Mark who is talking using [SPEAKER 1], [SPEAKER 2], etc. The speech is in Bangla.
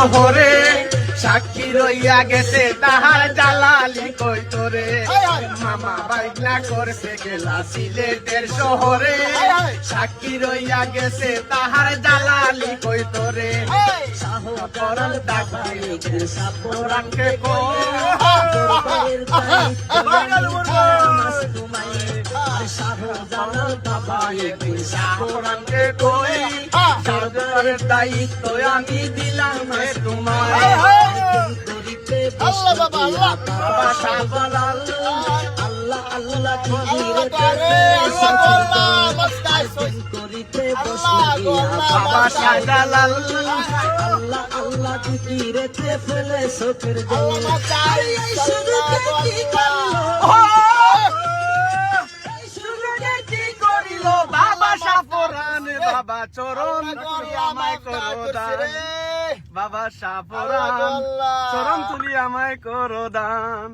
[SPEAKER 1] শহরে সাক্ষী রইয়া গেছে তাহার জালালি কই তোরে মামা বাইনা করছে গেলা সিলেটের শহরে সাক্ষী রইয়া গেছে তাহার জালালি কই তোরে শাহপরান ডাকে শাহপরানকে শাহপরানকে কই সরকারের দায়িত্ব আমি দিলাম তোমায়
[SPEAKER 2] আল্লাহ বাবা আল্লাহ
[SPEAKER 1] বাবা শাহজালাল আল্লাহ আল্লাহ বাবা শাহজালাল আল্লাহ আল্লাহ তীরেতে ফেলে চোখের জল বাবা শাহপরান বাবা চরণ তুলি আমায় করো দান বাবা শাহপরান চরণ তুলি আমায় করো দান।